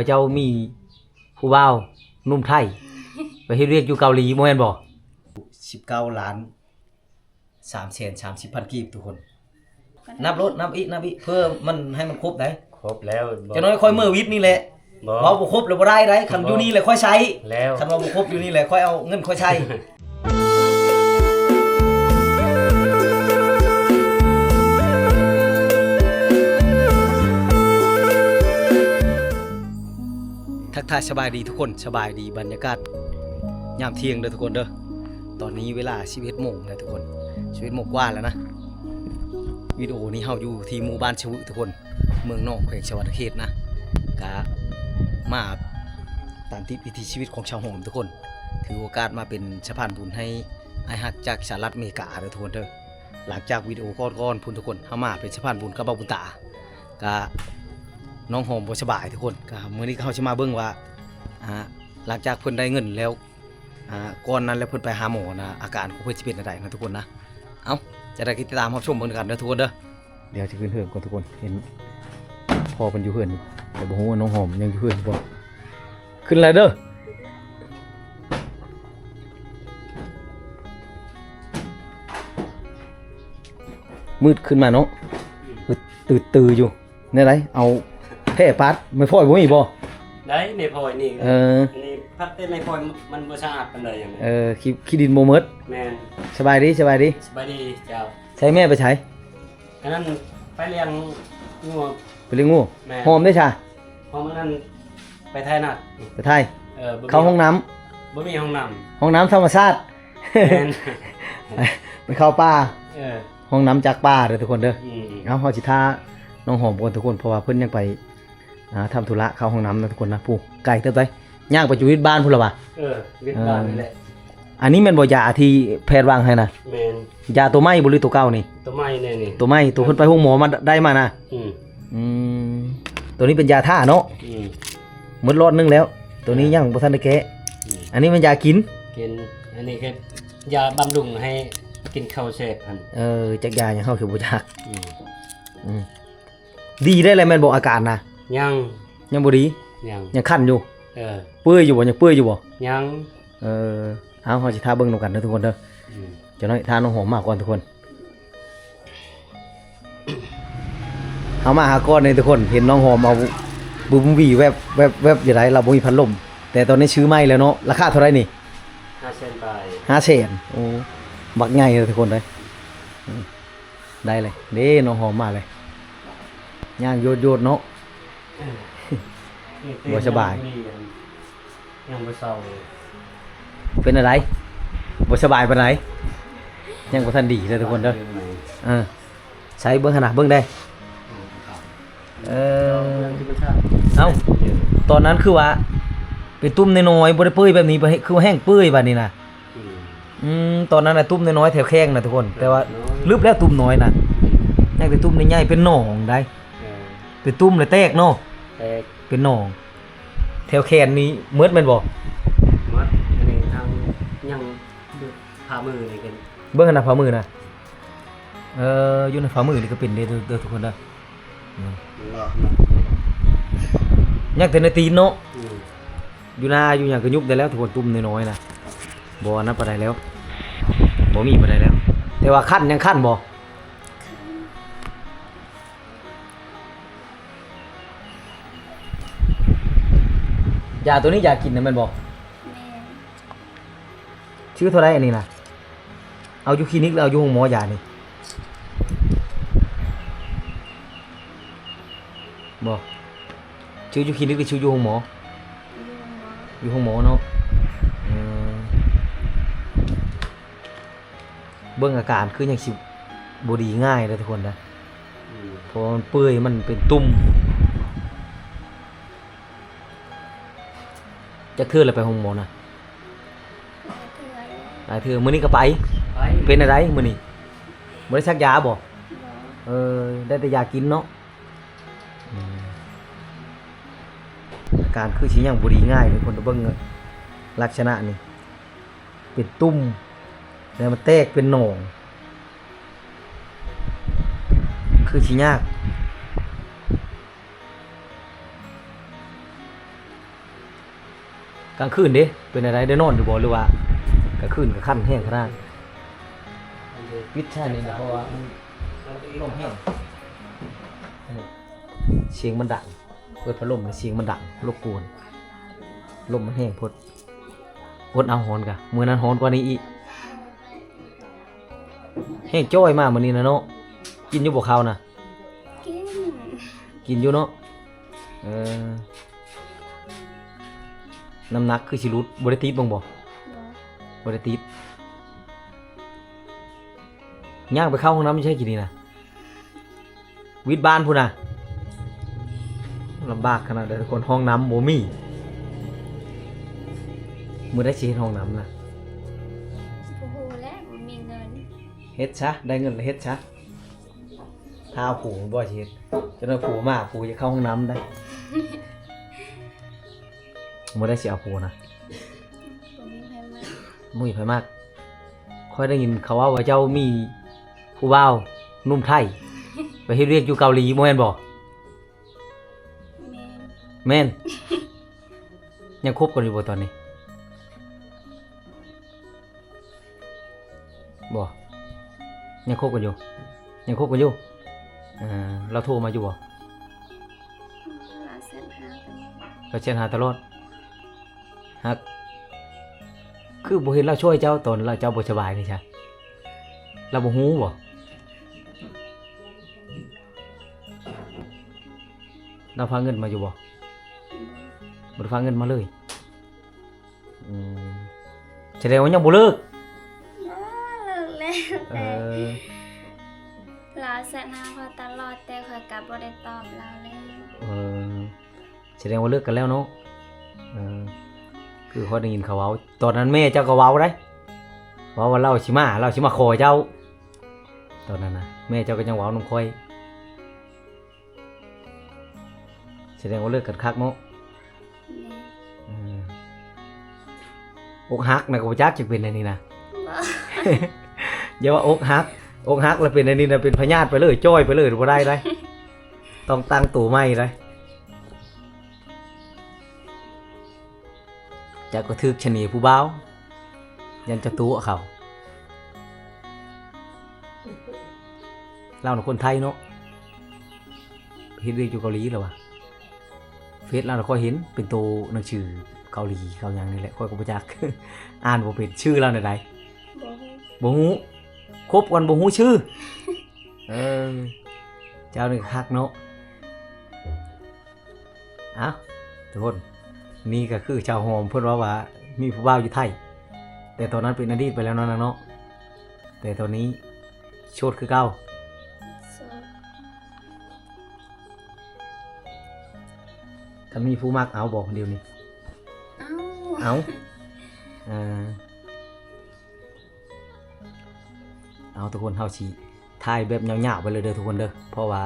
เจ้ามีผู้บ่าวหนุ่มไทยไปเฮ็ดเวียกอยู่เกาหลีบ่แม่นบ่19 ล้าน330,000กีบทุกคนนับรถนับอีกเพื่อมันให้มันครบได้ครบแล้วจะน้อยค่อยมื้อวิทย์นี่แหละเว้าบ่ครบแล้วบ่ได้คันอยู่นี่แหละค่อยใช้แล้วคันว่าบ่ครบอยู่นี่แหละค่อยเอาเงินค่อยใช้ทักทายสบายดีทุกคนสบายดีบรรยากาศยามเที่ยงเด้อทุกคนเด้อตอนนี้เวลา 11 โมงแล้วทุกคน 11 โมงกว่าแล้วนะวิดีโอนี้เฮาอยู่ที่หมู่บ้านชวึทุกคนเมืองนอกแขวงชวาเขตนะกะมาตามติดวิถีชีวิตของชาวโหมทุกคนถือโอกาสมาเป็นสะพานบุญให้ไอ้ฮักจากสหรัฐอเมริกาเด้อทุกคนเด้อหลังจากวิดีโอก่อนๆพุ่นทุกคนเฮามาเป็นสะพานบุญกับบ่าวบุญตากะน้องหอมบ่สบายทุกคนก็มื้อนี้เขาสิมาเบิ่งว่าหลังจากเพิ่นได้เงินแล้วก่อนนั้นแล้วเพิ่นไปหาหมอนะอาการของเพิ่นสิเป็นจังไดนะทุกคนนะเอ้าจะได้ติดตามรับชมเบิ่งกันเด้อทุกคนเด้อเดี๋ยวสิขึ้นเฮือนก่อนทุกคนเห็นพ่อเพิ่นอยู่เฮือนแต่บ่ฮู้ว่าน้องหอมยังอยู่เฮือนบ่ขึ้นแล้วเด้อมืดขึ้นมาเนาะตื่นอยู่แน่ไดเอาแพร่ปัดไม่พอยบ่มีบ่ได้ในพอยนี่นี่พัดแต่ในพอยมันบ่สะอาดปานใดอย่างนี้ขี้ดินบ่หมดแม่นสบายดีเจ้าใช้แม่ไปใช้อันนั้นไปเลี้ยงงูไปเลี้ยงงูหอมได้ช่ะหอมนั้นไปไทยนัดไปไทยเข้าห้องน้ำบ่มีห้องน้ำธรรมชาติแม่นไปเข้าป่าห้องน้ำจากป่าเด้อทุกคนเด้อเอาเฮาสิท่าน้องหอมก่อนทุกคนเพราะว่าเพิ่นยังไปทำธุระเข้าห้องน้ำนะทุกคนนะผู้ไก่เติบไปย่างไปอยู่ที่บ้านพุ่นล่ะว่ะวิทย์บ้านนี่แหละอันนี้แม่นบ่ยาที่แพทย์วางให้นะแม่นยาตัวใหม่บ่หรือตัวเก่านี่ตัวใหม่แน่นี่ตัวใหม่ตัวเพิ่นไปห้องหมอมาได้มานะตัวนี้เป็นยาท่าเนาะหมดรอดนึงแล้วตัวนี้ยังบ่ทันได้แกะอันนี้มันยากินอันนี้คือยาบำรุงให้กินข้าวแซ่บหั่นจักยายังเฮาคือบ่จักดีได้เลยแม่นบ่อาการนะยังบ่ดียังคันอยู่เปื่อยอยู่บ่ยังเปื่อยอยู่บ่ยังเอาเฮาสิท่าเบิ่งนำกันเด้อทุกคนเด้อจะน้อยท่าน้องหอมมาก่อนทุกคนเอามาหาก่อนนี่ทุกคนเห็นน้องหอมเอาบึ้มวี่แวบอยู่ไหนเราบ่มีพัดลมแต่ตอนนี้ซื้อใหม่แล้วเนาะราคาเท่าไหร่นี่500,000 บาท500,000โอ้บักใหญ่เลยทุกคนเด้อได้เลยเด้น้องหอมมาเลยย่างโยดเนาะบ่สบายยังบ่เศร้าเป็นอะไรบ่สบายปานใดยังบ่ทันดีเลยทุกคนเด้อใช้เบิ่งขนาดเบิ่งได้เอ้าตอนนั้นคือว่าเป็นตุ้มน้อยๆบ่ได้เปื่อยแบบนี้คือว่าแห้งเปื่อยบัดนี้น่ะตอนนั้นน่ะตุ้มน้อยๆแถวแข้งน่ะทุกคนแต่ว่าลึบแล้วตุ้มน้อยน่ะยังแต่ตุ้มใหญ่ๆเป็นหนองได้เป็นตุ้มเลยแตกเนาะเป็นหนองแถวแขนนี้เมิดแม่นบ่เมิดอันนี้ทางยังฝ่ามือนี่กันเบิ่งน่ะฝ่ามือน่ะอยู่ในฝ่ามือนี่ก็เป็นเด้อทุกคนเด้อยังแต่ในตีนเนาะอยู่หน้าอยู่หยังก็ยุบได้แล้วทุกคนตุ้มน้อยๆน่ะบ่อันนั้นปานใดแล้วบ่มีปานใดแล้วแต่ว่าคันยังคันบ่ยาตัวนี้ยากินนะแม่นบ่ชื่อเท่าไรอันนี้นะเอาอยู่คลินิกแล้วเอาอยู่ห้องหมอยานี่บ่ชื่ออยู่คลินิกหรือชื่ออยู่ห้องหมออยู่ห้องหมอเนาะเบิ่งอาการคือยังสิบ่ดีง่ายเลยทุกคนนะเพราะมันเปื่อยมันเป็นตุ่มจะเทื่อเลยไปห้องหมอนะหลายเทื่อมื้อนี้ก็ไปเป็นอะไรมื้อนี้บ่ได้ซักยาบ่ได้แต่ยากินเนาะอาการคือสิยังบ่ดีง่ายเลยคนเบิ่งลักษณะนี่เป็นตุ่มแล้วมันแตกเป็นหนองคือสิยาก กลางคืนเด้เป็นอะไรได้นอนอยู่บ่หรือว่ากลางคืนก็คั่นแห้งขนาดวิทย์ใช่นี่นะเพราะว่ามันลมแห้งเสียงมันดังเปิดพัดลมเสียงมันดังรบกวนลมมันแห้งพดเอาหอนกะมื้อนั้นหอนกว่านี้อีกแห้งจ้อยมากมื้อนี้นะเนาะกินอยู่บ่ข้าวนะ กิน กินอยู่เนาะน้ำหนักคือสิรุดบ่ได้ติดบ่งบ่ บ่ บ่ได้ติดย่างไปเข้าห้องน้ำไม่ใช่กี่นี่นะวิทย์บ้านพุ่นน่ะลำบากขนาดเดียวคนห้องน้ำบ่มีมื้อได้สิเฮ็ดห้องน้ำน่ะ บ่ฮู้แล้วบ่มีเงิน เฮ็ดซะได้เงินแล้วเฮ็ดซะถ้าเอาผูบ่สิเฮ็ดจนว่าผูมาผูจะเข้าห้องน้ำได้ มื้อได้สิเอาผูนะ บ่มีไผมา มุ้ยไผมากค่อยได้ยินเขาว่าเจ้ามีผู้บ่าวหนุ่มไทย ไปเฮ็ดเวียกอยู่เกาหลีบ่แม่นบ่ แม่น แม่น ยังคบกันอยู่บ่ตอนนี้บ่ยังคบกันอยู่ยังคบกันอยู่เราโทรมาอยู่บ่ ลาเส้นหากัน เราเช็ดหาตลอดฮักคือบ่เห็นเราช่วยเจ้าตอนเราเจ้าบ่สบายนี่ใช่เราบ่ฮู้บ่เราพาเงินมาอยู่บ่บ่ได้พาเงินมาเลยแสดงว่ายังบ่เลิก บ่เลิกแล้ว เอ แต่ อ ลาเส้นหาพอตลอดแต่ข้อยก็บ่ได้ตอบเราแล้ว เออแสดงว่าเลิกกันแล้วเนาะคือเขาได้ยินเขาเว้าตอนนั้นแม่เจ้าก็เว้าได้เว้าว่าเราสิมาขอเจ้าตอนนั้นนะแม่เจ้าก็ยังเว้านำค่อยแสดงว่าเลิกกันคักเนาะ แม่ อกหักนะก็บ่จักจะเป็นอันนี้นะ บ่ อย่าว่าอกหักแล้วเป็นอันนี้นะเป็นพยาธิไปเลยจ้อยไปเลยบ่ได้ได้ ต้องตั้งตัวใหม่ได้จะก็ทึกชะนีผู้บ่าวยันจะตู้เขาเราเป็นคนไทยเนาะเฮ็ดเวียกอยู่เกาหลีแล้ววะเฟซเราค่อยเห็นเป็นตัวหนังสือเกาหลีเขาอย่างนี้แหละค่อยก็บ่จัก อ่านบ่เป็นชื่อเราได้ บ่ฮู้บ่ฮู้คบกันบ่ฮู้ชื่อ เออเจ้านี่คักเนาะเอ้าทุกคนนี่ก็คือชาวโฮมเพิ่นว่ามีผู้บ่าวอยู่ไทยแต่ตอนนั้นเป็นอดีตไปแล้วเนาะเนาะแต่ตอนนี้โชดคือเก่า โสด ถ้ามีผู้มักเอาบอกคนเดียวนี่ เอ้า เอาเอาทุกคนเฮาสิถ่ายแบบยาวๆไปเลยเด้อทุกคนเด้อเพราะว่า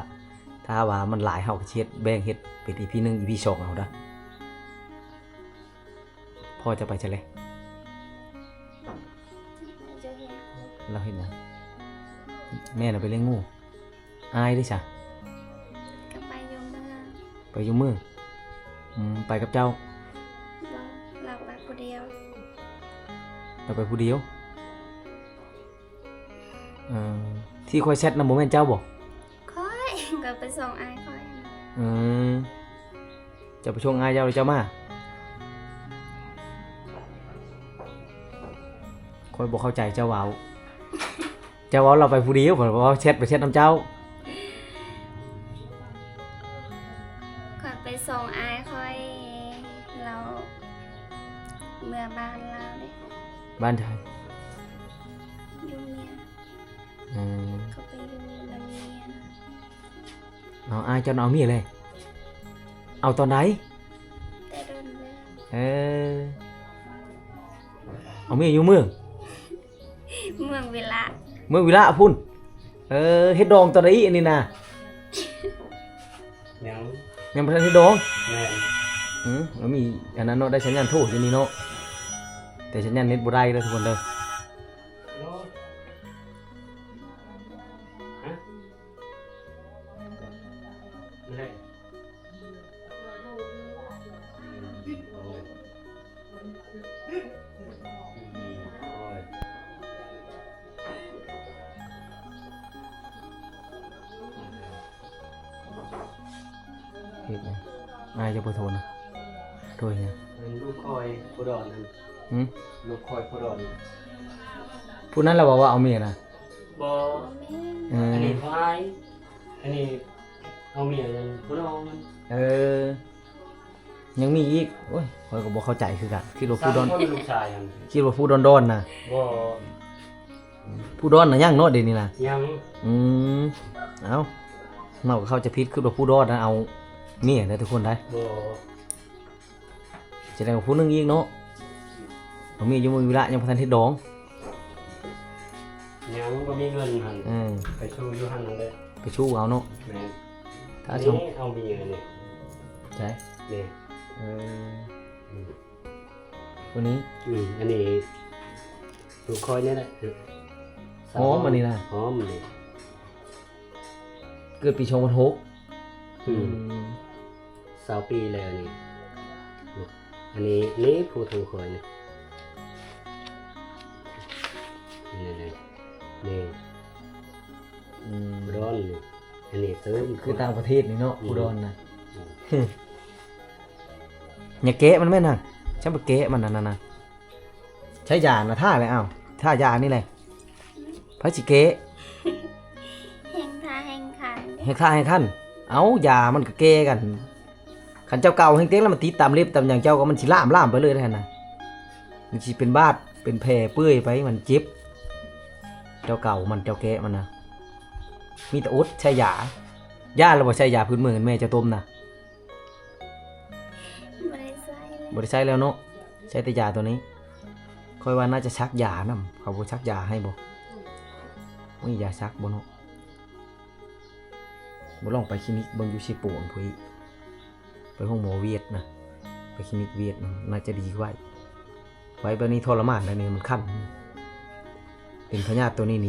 ถ้าว่ามันหลายเฮาก็สิเฮ็ดแบ่งเฮ็ดเป็น EP 1 EP 2เอาเด้อพ่อจะไปใช่เลย จะเห็น เราเห็นนะแม่น่ะไปเลี้ยงงูอายด้วยจ้ะ ก็ไปอยู่เมือง ไปอยู่มือไปกับเจ้า บ่เราไปผู้เดียว เราไปผู้เดียวที่คอยแชทนำโมเมนต์เจ้าบอก ค่อยก็ไปส่งอายค่อย จะไปช่วงอายเจ้าหรือเจ้ามาคอยบอกเข้าใจเจ้าเว้าเราไปผู้เดียวผมบอกว่าแชทไปแชทนำเจ้า ค่อยไปส่งอายค่อยเราเมื่อบ้านเราเด้ บ้านไทย อยู่เมียเขาไปอยู่แล้วเมีย เอาอายเจ้าเอาเมียเลย เอาตอนไหน แต่โดนเลย เอาเมียอยู่เมือง เมืองเวลา เมืองวิระพุ่นเฮ็ดดองตอนไหนอันนี้นะ ยัง ยังบ่ทันเฮ็ดดอง แม่น แล้วมีอันนั้นเนาะได้สัญญาณโทรอยู่นี่เนาะแต่สัญญาณเน็ตบ่ได้เด้อทุกคนเด้อ โอ้ฮะไม่ได้ อายจะบ่โทรนะโทรยัง ลูกคอยผู้ดอนนั่น หืม ลูกคอยผู้ดอน ผู้นั้นเราบอกว่าเอาเมียนะ บ่ เอ อัน อ นี้พายอันนี้เอาเมียยังผู้ดอน เออยังมีอีกโอ้ยข้อยก็บ่เข้าใจคือกันคิดว่า สา ผู้ ม ดอน คนลูกชายอัน คิดว่าผู้ดอนๆน่ะ บ่ ผู้ดอนน่ะยังเนาะเดี๋ยวนี้น่ะ ยัง อืมเอาเนาเขาจะพิษคือว่าผู้ดอนนะเอาเมียได้ทุกคนได้ บ่ แสดงว่าผู้หนึงอีกเนาะเอาเมียอยู่มือเวลายังบ่ทันเฮ็ดดอง ยังบ่มีเงินหั่น อืม ไปชูอยู่หั่นนั่นแหละ ไปชู้เอาเนาะ แม่น ถ้า อัน ชม นี้เอาเมียนี่ ใช่ นี่ เออ อืม คนนี้ อันนี้ลูกคอยนี่แหละ หอมอันนี้นะ หอมนี่ เกิดปี2006 อืม 20 ปีแล้วนี่อันนี้นี่ผู้ถูกคอยนี่นี่นี่ อืม ร้อนนี่อันนี้เติม คือต่างประเทศนี่เนาะผู้ดอนน่ะ อืม อย่าเกะมันแม่นน่ะฉันบ่เกะมันนั่นน่ะใช้ยาน่ะท่าเลยอ้าวท่ายานี่แหละพระสิเกะ แห่งทาแห่งขัน ให้ค่าให้ขั้นเอายามันก็เกะกันคันเจ้าเก่าแห่งเต็งแล้วมันติดตามเล็บตามอย่างเจ้าก็มันสิล่ามไปเลยนั่นน่ะมันสิเป็นบาดเป็นแผลเปื้อยไปมันเจ็บเจ้าเก่ามันเจ้าแกะมันน่ะมีแต่อดใช้ยาแล้วบ่ใช้ยาพื้นเมืองแม่เจะต้มน่ะ บริษัทเลย บ่ได้ใช้แล้วเนาะใช้แต่ยาตัวนี้ค่อยว่าน่าจะชักยานำเขาบ่ชักยาให้บ่มียาชักบ่เนาะบ่ลองไปคลินิกเบิ่งอยู่สิโปนพุ่นไปห้องหมอเวียดนะไปคลินิกเวียดนะน่าจะดีกว่าไว้แบบนี้ทรมานได้นี่มันคันเป็นพยาธิตัวนี้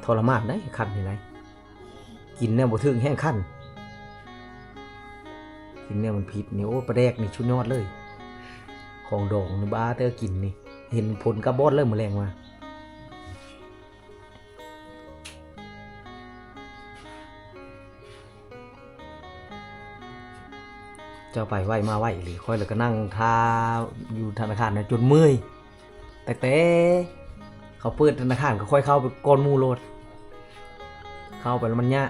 ทรมานได้คันนี่ไหนกินเนี่ยบ่ถึงแห้งคันกินเนี่ยมันผิดนี่โอ้ปลาแดกนี่ชุดยอดเลยของดองนี่บ้าแต่กินนี่เห็นผลกระบอดเริ่มมาแรงมาเจ้าไปไหวมาไหวหรือค่อยแล้วก็นั่งทาอยู่ธนาคารนะจนเมื่อยแต่เขาเปิดธนาคารก็ค่อยเข้าไปก้อนหมูโลดเข้าไปแล้วมันยะ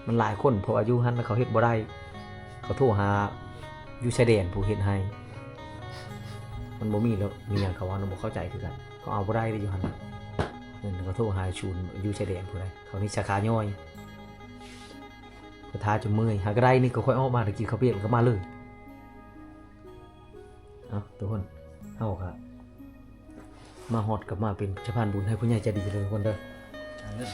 มันหลายคนเพราะอายุหันแล้วเขาเฮ็ดบ่ได้เขาโทรหาอยู่ชายแดนผู้เฮ็ดให้มันบ่มีแล้วมีหยังเขาว่าบ่เข้าใจคือกันเขาเอาบ่ได้เลยอยู่หั่นเงินเขาโทรหาชูนอยู่ชายแดนผู้ใดเขานี่สาขาย่อยก็ทาจนเมื่อยหาก็ได้นี่ก็ค่อยออกมาตะกี้เขาเปลี่ยนก็มาเลยเอาทุกคนเฮาครับมาฮอดกับมาเป็นสะพานบุญให้ผู้ใหญ่ใจดีเลยทุกคนเด้อเริ่ม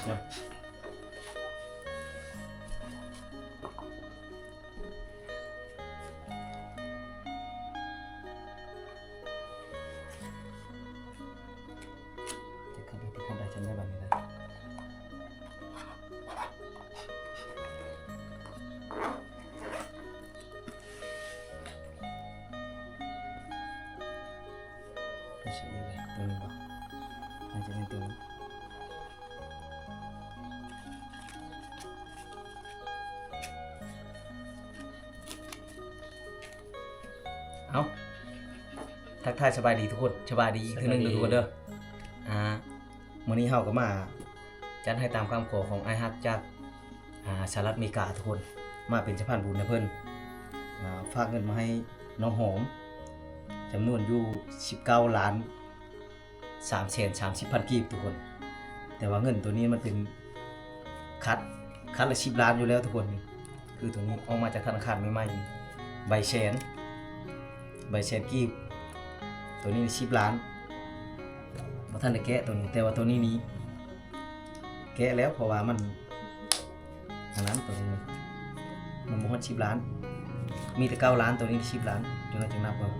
ทำได้ฉันได้แบบนี้นะไม่ใช่เลยตัวนี้ป่ะน่าจะเป็นตัวนี้เอาทักทายสบายดีทุกคนสบายดีอีกทีหนึงเด้อทุกคนเด้อมื้อนี้เฮาก็มาจัดให้ตามคำขอของไอ้ฮักจากสหรัฐอเมริกาทุกคนมาเป็นสะพานบุญให้เพิ่นฝากเงินมาให้น้องหอมจำนวนอยู่19ล้าน330,000กีบทุกคน แต่ว่าเงินตัวนี้มันเป็นคัดละ10ล้านอยู่แล้วทุกคนนี่คือตัวนี้ออกมาจากธนาคารใหม่ๆนี่ใบแสนกีบตัวนี้10ล้านบ่ทันได้แกะตัวนี้แต่ว่าตัวนี้นี่แกะแล้วเพราะว่ามันอันนั้นตัวนี้มันบ่ฮอด10ล้านมีแต่9ล้านตัวนี้10ล้านจนเราจะนับว่า1 2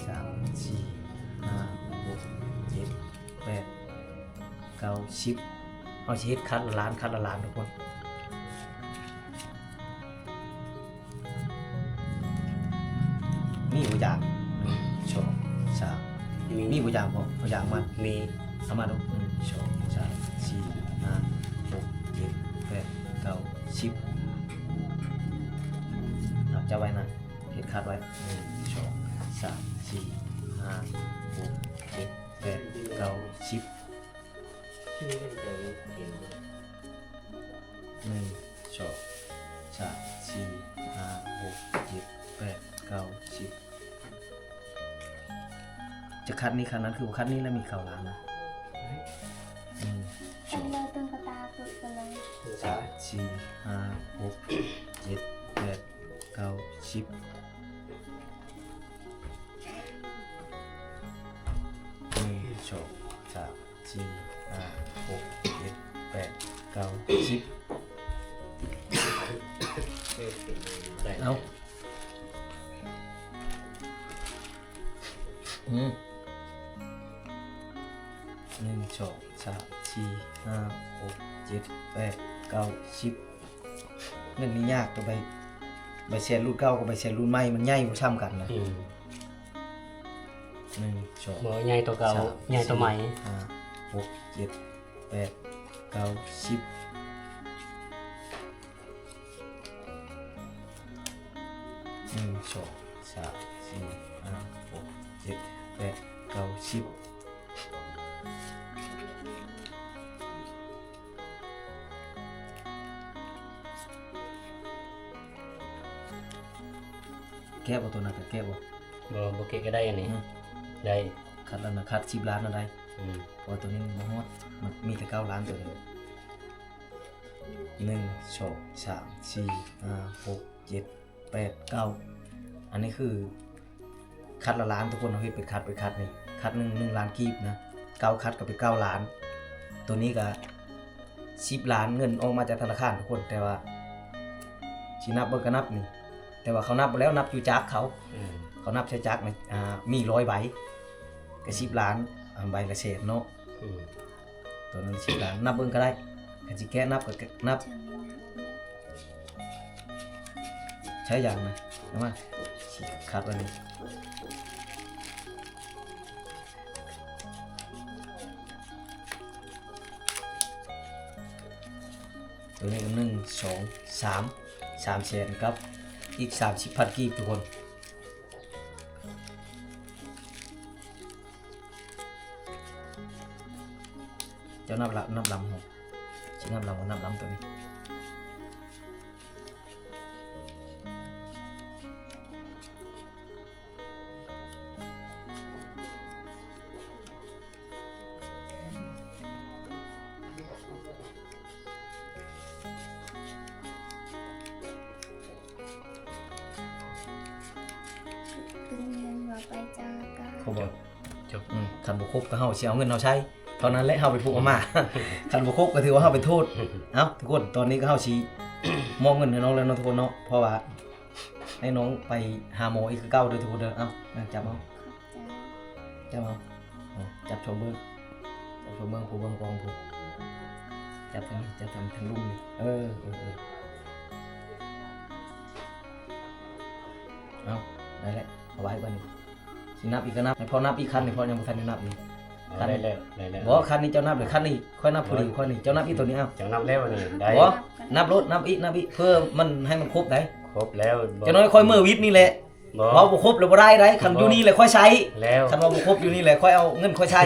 3 4 5 6 7 8 9 10เอาสิเฮ็ดคัดละล้านทุกคนมีบ่อย่าง1 2 3มีบ่อย่างพอเอาอย่างมันมีเอามาดู1 2 3 4 5 6 7 8 9 10 จะไว้นะเฮ็ดคัดไว้1 2 3 4 5 6 7 8 9 10 1 2 3 4 5 6 7 8 9 10จะคัดนี้คันนั้นคือคัดนี้แล้วมีข่าวล้างนะ1 ทำเลยตึงกระตาฝึกไปเลย 2 3 4 5 6 7 8 9 10 1 2 3 4 5 6 7 8 9 10เอา1 2 3 4 5 6 7 8 9 10เรื่องนี้ยากตัวใบแชร์รุ่นเก่ากับใบแชร์รุ่นใหม่มันใหญ่บ่ซ้ำกันนะ1 2 บ่ใหญ่ตัวเก่าใหญ่ตัวใหม่ 5 6 7 8 9 10 1 2 3 4 5 6 7 8 9 10แก้บ่ตัวนั้นก็แก้บ่ บ่เกะก็ได้อันนี้ได้ คัดแล้วนะคัด10 ล้านอะไรเพราะตัวนี้มันบ่ฮอดมันมีแต่9 ล้านตัวเดียว1 2 3 4 5 6 7 8 9อันนี้คือคัดละล้านทุกคนเอาให้เป็นคัดนี่คัด1 ล้านกีบนะ9คัดก็เป็น9 ล้านตัวนี้ก็10 ล้านเงินออกมาจากธนาคารทุกคนแต่ว่าสินับเบิ่งก็นับนี่แต่ว่าเขานับบ่แล้วนับอยู่จักเขานับใช้จักนะมี100ใบก็10 ล้านใบละแสนเนาะตัวนั้น10 ล้านนับเบิ่งก็ได้ก็สิแก้นับก็นับใช้อย่างนะเอามาคัดไว้นี่ตัวนี้1 2 3 แสนครับอีก30,000กีบทุกคนเจ้านับลำหกชิ้นนับลำตัวนี้ตึงเงินว่าไปจากกัน เขาบอก จบ คันบ่ครบก็เฮาสิเอาเงินเฮาใช้เท่านั้นแหละเฮาไปผูกอาม่า คันบ่ครบก็ถือว่าเฮาเป็นโทษเอ้าทุกคนตอนนี้ก็เฮาสิมอบเงินให้น้องแล้วเนาะทุกคนเนาะเพราะว่าให้น้องไปหาหมออีกคือเก่าเด้อทุกคนเด้อเอ้าจับเอาจับเอาจับชมเบิ่งผู้เบิ่งกองผู้จับทางลุงนี่เอาได้แล้วเอาไว้บัดนี้สินับอีกก็นับให้พอนับอีกคันนี่พอยังบ่ทันได้นับนี่ ได้แล้ว บ่คันนี้เจ้านับเลยคันนี้ค่อยนับผู้ดีค่อยนี่เจ้านับอีกตัวนี้เอ้า จังนับแล้วนี่ได้ บ่นับรถนับอีกเพื่อมันให้มันครบได้ ครบแล้ว เจ้าน้อยค่อยมือวิทย์นี่แหละ บ่ เว้าบ่ครบแล้วบ่ได้คันอยู่นี่แหละค่อยใช้ แล้ว คันว่าบ่ครบอยู่นี่แหละค่อยเอาเงินค่อยใช้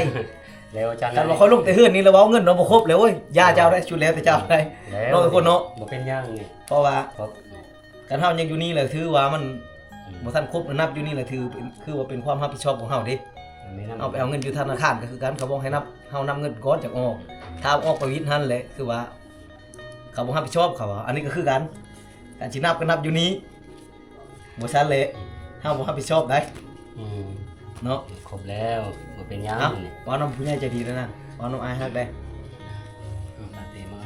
แล้วอาจารย์ คันว่าค่อยลงแต่เฮือนนี่แล้วเว้าเงินเนาะบ่ครบแล้วโอ้ยย่าเจ้าได้ชุดแล้วแต่เจ้าได้ แล้ว เนาะทุกคนเนาะ บ่เป็นหยังนี่ เพราะว่า ครบ การเฮายังอยู่นี่แหละถือว่ามันบ่ทันครบนับอยู่นี่แหละคือว่าเป็นความรับผิดชอบของเฮาเด้ เอาไปเอาเงินอยู่ธนาคารก็คือการเขาบอกให้นับเฮานับเงินก่อนจากออกถ้าออกไปวิทย์นั่นแหละคือว่าเขาบ่รับผิดชอบเขาอันนี้ก็คือการสินับก็นับอยู่นี้บ่ซันเลยเฮาบ่รับผิดชอบได้เนาะ ครบแล้วบ่เป็นหยัง เอ้า นี่ ว่าน้องผู้ใหญ่ใจดีแล้วนะว่าน้องอายฮักได้ ปาเต้มา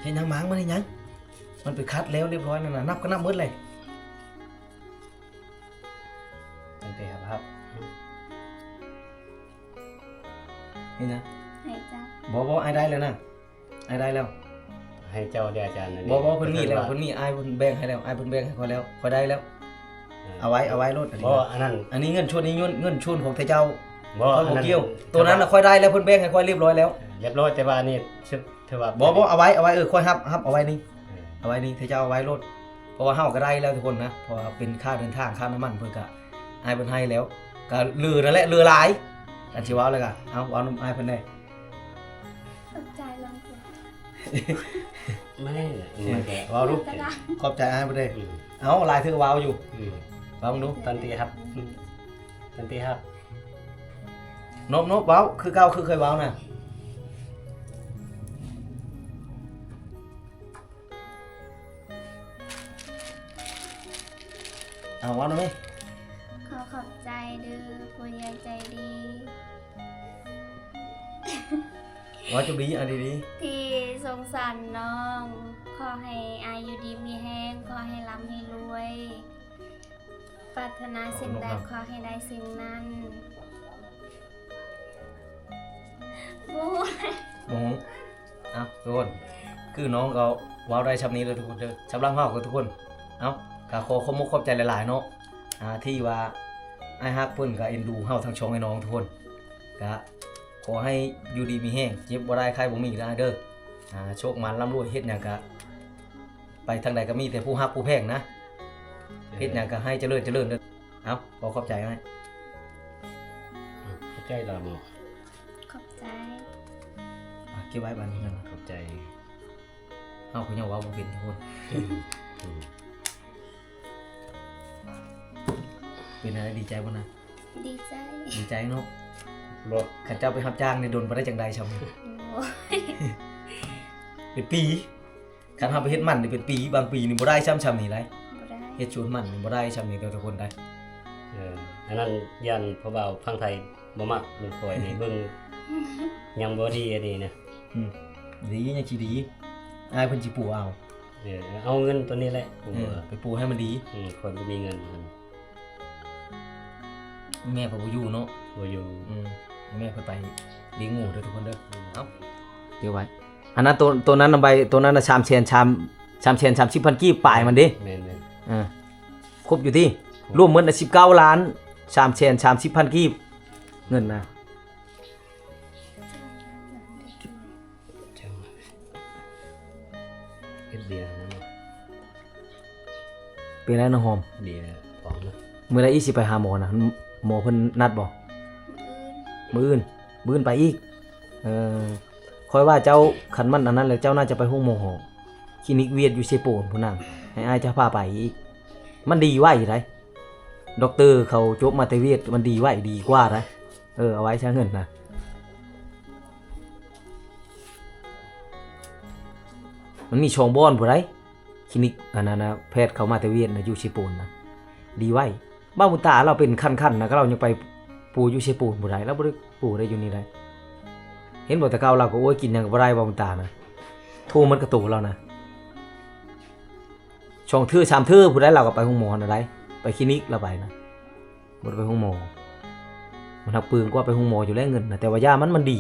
เฮ็ดหยังหมางมันเฮ็ดหยังมันไปคัดแล้วเรียบร้อยนั่นน่ะนับก็นับหมดเลยตั้งแต่ครับนี่นะ ให้จ้า บ่อายได้แล้วนะอายได้แล้ว ให้เจ้าได้อาจารย์นั่น บ่เพิ่นมีแล้วเพิ่นมีอายเพิ่นแบ่งให้แล้วอายเพิ่นแบ่งให้ค่อยแล้วค่อยได้แล้วเอาไว้รถ บ่อันนั้น อันนี้เงินชวนนี้เงินชวนของเจ้า บ่ ค่อย อัน บ่ นั้น เกี่ยวตัวนั้นน่ะค่อยได้แล้วเพิ่นแบ่งให้ค่อยเรียบร้อยแล้ว เรียบร้อยแต่ว่านี่ เธอว่า บ่เอาไว้ค่อยฮับเอาไว้นี่ เออ เอาไว้นี่ถ้าจะเอาไว้รถเพราะว่าเฮาก็ได้แล้วทุกคนนะเพราะว่าเป็นค่าเดินทางค่าน้ำมันเพิ่นก็อายเพิ่นให้แล้วก็ลือนั่นแหละลือหลายกันสิเว้าเลยก็เอาน้ำอายเพิ่นได้ ตกใจลงตัว ไม่มันก็ เว้าลูก กระดาษ ขอบใจอายเพิ่นได้ อืม เอาหลายเทื่อเว้าอยู่ อืม เว้าดู ตันตีครับตันตีครับ นบเว้าคือเก่าคือเคยเว้าน่ะเอาเว้าได้มั้ย ขอบใจเด้อผู้ใหญ่ใจดี เว้าจุดีอันดี ที่สงสารน้อง ขอให้อายุดีมีแห้งขอให้ร่ำให้รวยปรารถนาสิ่งใดขอให้ได้สิ่งนั้นโอ้ย ๆโอ้โหเอาทุกคนคือน้องก็เว้าได้ชำนี้เลยทุกคนเด้อสำหรับเฮาก็ทุกคนเอาก็ขอขอบใจหลายๆเนาะที่ว่าอ้ายฮักเพิ่นก็เอ็นดูเฮาทั้งช่องให้น้องทุกคนก็ขอให้อยู่ดีมีแห้งเจ็บบ่ได้ใครบ่มีได้เด้อโชคมันร่ำรวยเฮ็ดหยังก็ไปทางใดก็มีแต่ผู้ฮักผู้แพงนะเฮ็ดหยังก็ให้เจริญเด้อเอาขอบใจให้ เข้าใจเราเนาะ ขอบใจ เก็บไว้บัดนี้กันนะ เข้าใจ เฮาก็ยังเว้าบ่เป็นทุกคน อืม เป็นอะไรดีใจบ่นะ ดีใจ ดีใจเนาะ บ่ ข้าเจ้าไปรับจ้างในดนบ่ได้จังใดชำ โอ้ย เป็นปีการทำไปเฮ็ดมันนี่เป็นปีบางปีนี่บ่ได้ช้ำนี่ได้ บ่ได้ เฮ็ดชวนมันนี่บ่ได้ช้ำนี่ทุกคนได้ อันนั้นยันพ่อเบาฟังไทยบ่มักมันคอยนี่เบิ่งยังบ่ดีอันนี้นะ ดียังสิดีอายเพิ่นสิปูเอา เอาเงินตัวนี้แหละผม ไปปูให้มันดี คนบ่มีเงินมัน แม่เพิ่นบ่อยู่เนาะ บ่อยู่ แม่เพิ่นไปเลี้ยงหมูเด้อทุกคนเด้อเอ้าเดี๋ยวไว้อันนั้นตัวนั้นน่ะใบตัวนั้นน่ะชามเชน30,000กีบปลายมันเด้ แม่น ครบอยู่ที่รวมหมดน่ะ19ล้านชามเชน30,000กีบเงินนะ ๆจังเฮ็ดเบียร์นะ เป็นไรนะหอม เบียร์ของนะ มื้อใดอีสิไปหาหมอนะหมอเพิ่นนัดบ่ อื่น มื้ออื่นไปอีกคอยว่าเจ้าคันมันอันนั้นแล้วเจ้าน่าจะไปห้องหมอคลินิกเวียดอยู่เซโปนพุ่นน่ะให้อ้ายจะพาไปอีกมันดีไว้ไดด็อกเตอร์เขาจบมาแต่เวียดมันดีไว้ดีกว่าไดเอาไว้ใช้เงินนะมันมีช่องบอนผู้ใดคลินิกอันนั้นนะแพทย์เขามาแต่เวียดนะอยู่เซโปนนะดีไว้บ้าบุญตาเราเป็นขั้นๆนะก็เรายังไปปูอยู่เซโปนผู้ใดแล้วบ่ได้ปูได้อยู่นี่ได้เห็นบ่แต่เก่าเราก็โอ้ยกินหยังก็บ่ได้บ้าบุญตานะโทรมันกระตุกเรานะช่องทื่อชามทื่อผู้ใดเราก็ไปห้องหมอนะได้ไปคลินิกเราไปนะบ่ได้ไปห้องหมอมันทักปืนกว่าไปห้องหมออยู่แล้วเงินนะแต่ว่ายามันดี